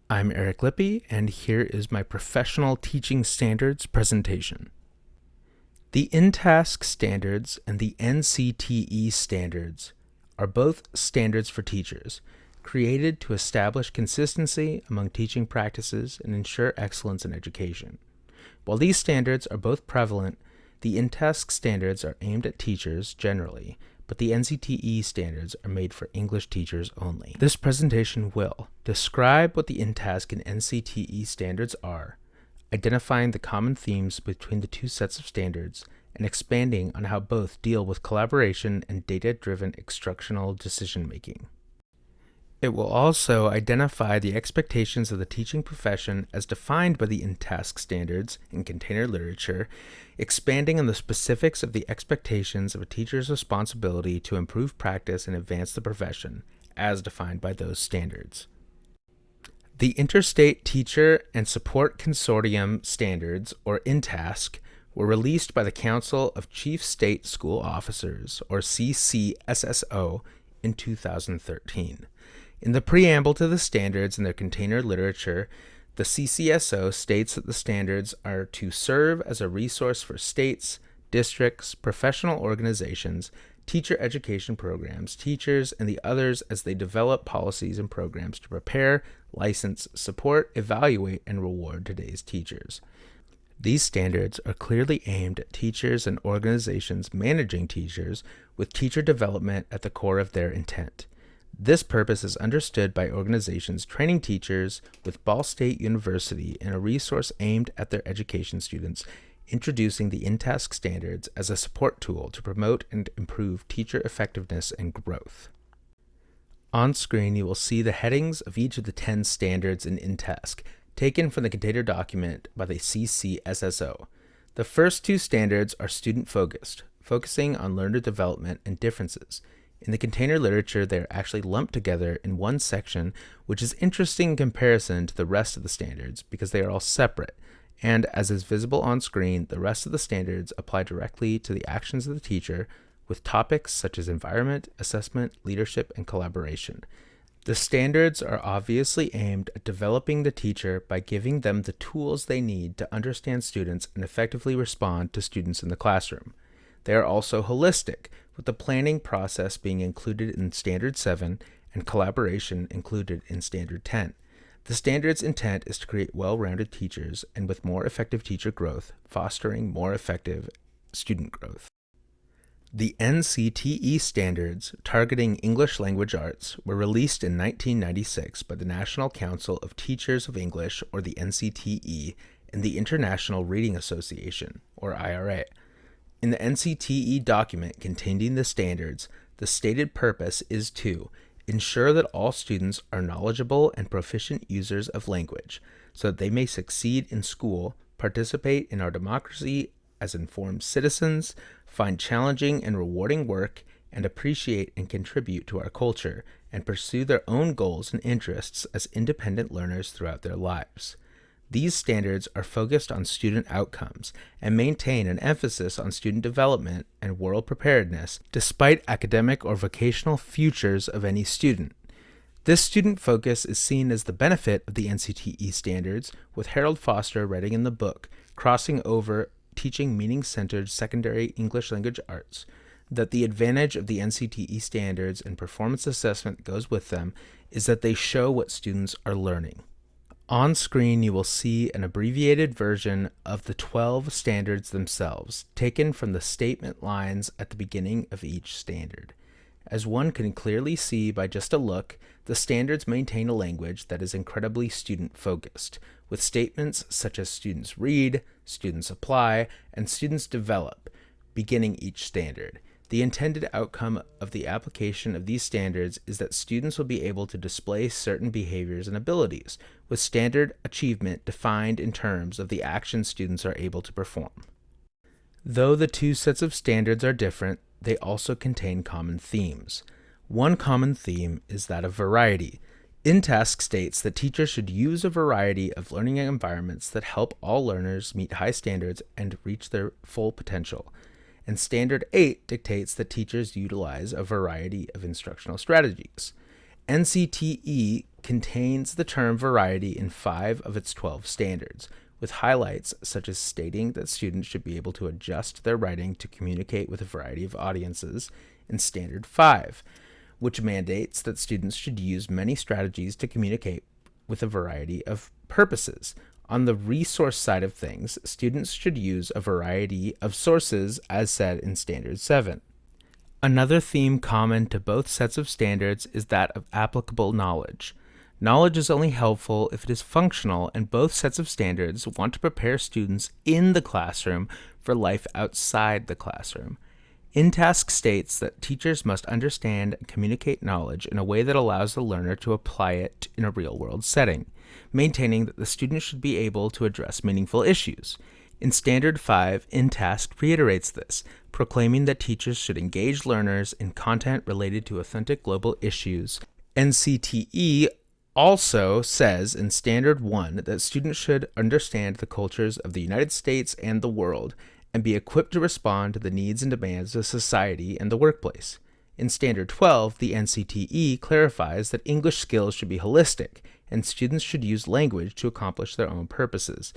I'm Eric Lippi, and here is my professional teaching standards presentation. The InTask standards and the NCTE standards are both standards for teachers, created to establish consistency among teaching practices and ensure excellence in education. While these standards are both prevalent, the InTask standards are aimed at teachers generally, but the NCTE standards are made for English teachers only. This presentation will describe what the InTask and NCTE standards are, identifying the common themes between the two sets of standards, and expanding on how both deal with collaboration and data-driven instructional decision-making. It will also identify the expectations of the teaching profession as defined by the InTask standards in container literature, expanding on the specifics of the expectations of a teacher's responsibility to improve practice and advance the profession, as defined by those standards. The Interstate Teacher and Support Consortium Standards, or InTask, were released by the Council of Chief State School Officers, or CCSSO, in 2013. In the preamble to the standards in their container literature, the CCSO states that the standards are to serve as a resource for states, districts, professional organizations, teacher education programs, teachers, and the others as they develop policies and programs to prepare, license, support, evaluate, and reward today's teachers. These standards are clearly aimed at teachers and organizations managing teachers, with teacher development at the core of their intent. This purpose is understood by organizations training teachers, with Ball State University in a resource aimed at their education students, introducing the InTask standards as a support tool to promote and improve teacher effectiveness and growth. On screen, you will see the headings of each of the 10 standards in InTask, taken from the container document by the CCSSO. The first two standards are student-focused, focusing on learner development and differences. In the container literature, they are actually lumped together in one section, which is interesting in comparison to the rest of the standards because they are all separate, and as is visible on screen, the rest of the standards apply directly to the actions of the teacher, with topics such as environment, assessment, leadership, and collaboration. The standards are obviously aimed at developing the teacher by giving them the tools they need to understand students and effectively respond to students in the classroom. They are also holistic, with the planning process being included in Standard 7 and collaboration included in Standard 10. The standard's intent is to create well-rounded teachers and with more effective teacher growth, fostering more effective student growth. The NCTE standards, targeting English language arts, were released in 1996 by the National Council of Teachers of English, or the NCTE, and the International Reading Association, or IRA. In the NCTE document containing the standards, the stated purpose is to ensure that all students are knowledgeable and proficient users of language, so that they may succeed in school, participate in our democracy as informed citizens, find challenging and rewarding work, and appreciate and contribute to our culture, and pursue their own goals and interests as independent learners throughout their lives. These standards are focused on student outcomes and maintain an emphasis on student development and world preparedness despite academic or vocational futures of any student. This student focus is seen as the benefit of the NCTE standards, with Harold Foster writing in the book, Crossing Over Teaching Meaning-Centered Secondary English Language Arts, that the advantage of the NCTE standards and performance assessment goes with them is that they show what students are learning. On screen, you will see an abbreviated version of the 12 standards themselves, taken from the statement lines at the beginning of each standard. As one can clearly see by just a look, the standards maintain a language that is incredibly student-focused, with statements such as students read, students apply, and students develop, beginning each standard. The intended outcome of the application of these standards is that students will be able to display certain behaviors and abilities, with standard achievement defined in terms of the actions students are able to perform. Though the two sets of standards are different, they also contain common themes. One common theme is that of variety. InTask states that teachers should use a variety of learning environments that help all learners meet high standards and reach their full potential. And Standard 8 dictates that teachers utilize a variety of instructional strategies. NCTE contains the term variety in 5 of its 12 standards, with highlights such as stating that students should be able to adjust their writing to communicate with a variety of audiences in Standard 5, which mandates that students should use many strategies to communicate with a variety of purposes. On the resource side of things, students should use a variety of sources as said in Standard 7. Another theme common to both sets of standards is that of applicable knowledge. Knowledge is only helpful if it is functional, and both sets of standards want to prepare students in the classroom for life outside the classroom. InTask states that teachers must understand and communicate knowledge in a way that allows the learner to apply it in a real-world setting, maintaining that the student should be able to address meaningful issues. In Standard 5, InTask reiterates this, proclaiming that teachers should engage learners in content related to authentic global issues. NCTE also says in Standard 1 that students should understand the cultures of the United States and the world, and be equipped to respond to the needs and demands of society and the workplace. In Standard 12, the NCTE clarifies that English skills should be holistic, and students should use language to accomplish their own purposes.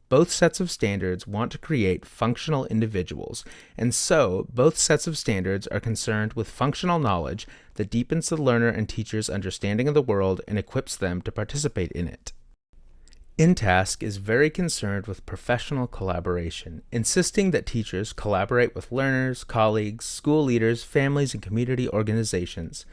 Both sets of standards want to create functional individuals, and so both sets of standards are concerned with functional knowledge that deepens the learner and teacher's understanding of the world and equips them to participate in it. InTask is very concerned with professional collaboration, insisting that teachers collaborate with learners, colleagues, school leaders, families, and community organizations,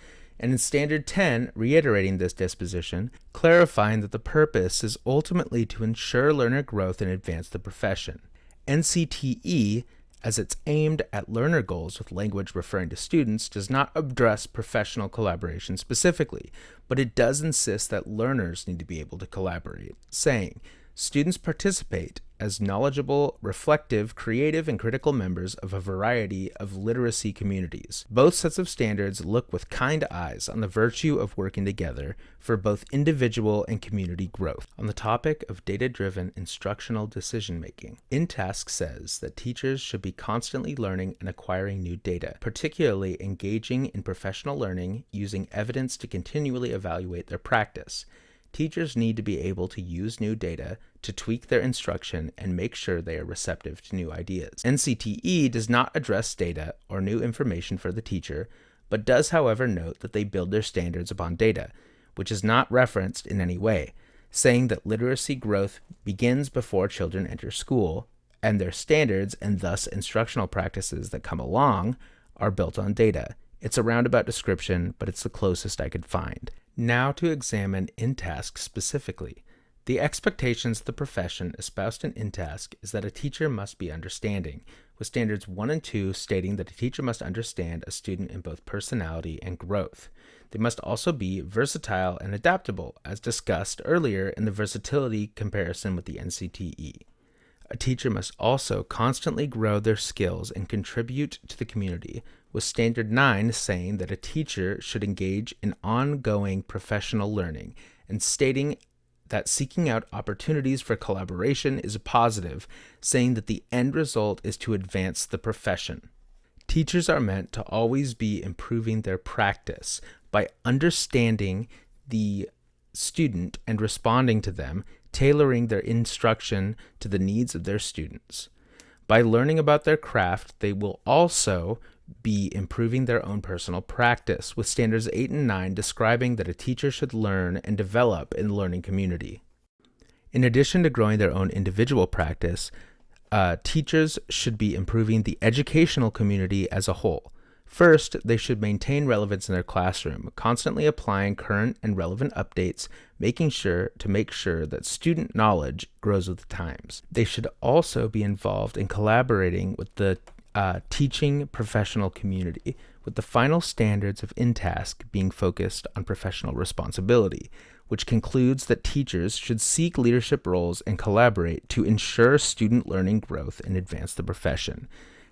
and in Standard 10, reiterating this disposition, clarifying that the purpose is ultimately to ensure learner growth and advance the profession. NCTE, as it's aimed at learner goals with language referring to students, does not address professional collaboration specifically, but it does insist that learners need to be able to collaborate, saying, students participate as knowledgeable, reflective, creative, and critical members of a variety of literacy communities. Both sets of standards look with kind eyes on the virtue of working together for both individual and community growth. On the topic of data-driven instructional decision-making, InTask says that teachers should be constantly learning and acquiring new data, particularly engaging in professional learning using evidence to continually evaluate their practice. Teachers need to be able to use new data to tweak their instruction and make sure they are receptive to new ideas. NCTE does not address data or new information for the teacher, but does, however, note that they build their standards upon data, which is not referenced in any way, saying that literacy growth begins before children enter school, and their standards, and thus instructional practices that come along, are built on data. It's a roundabout description, but it's the closest I could find. Now to examine InTask specifically. The expectations of the profession espoused in InTask is that a teacher must be understanding, with standards 1 and 2 stating that a teacher must understand a student in both personality and growth. They must also be versatile and adaptable, as discussed earlier in the versatility comparison with the NCTE. A teacher must also constantly grow their skills and contribute to the community, with Standard 9 saying that a teacher should engage in ongoing professional learning and stating that seeking out opportunities for collaboration is a positive, saying that the end result is to advance the profession. Teachers are meant to always be improving their practice by understanding the student and responding to them, tailoring their instruction to the needs of their students. By learning about their craft, they will also be improving their own personal practice, with standards 8 and 9 describing that a teacher should learn and develop in the learning community. In addition to growing their own individual practice, teachers should be improving the educational community as a whole. First, they should maintain relevance in their classroom, constantly applying current and relevant updates, making sure that student knowledge grows with the times. They should also be involved in collaborating with the teaching professional community, with the final standards of InTask being focused on professional responsibility, which concludes that teachers should seek leadership roles and collaborate to ensure student learning growth and advance the profession.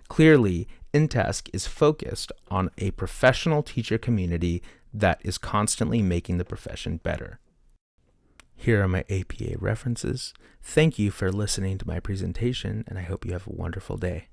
Clearly, InTask is focused on a professional teacher community that is constantly making the profession better. Here are my APA references. Thank you for listening to my presentation, and I hope you have a wonderful day.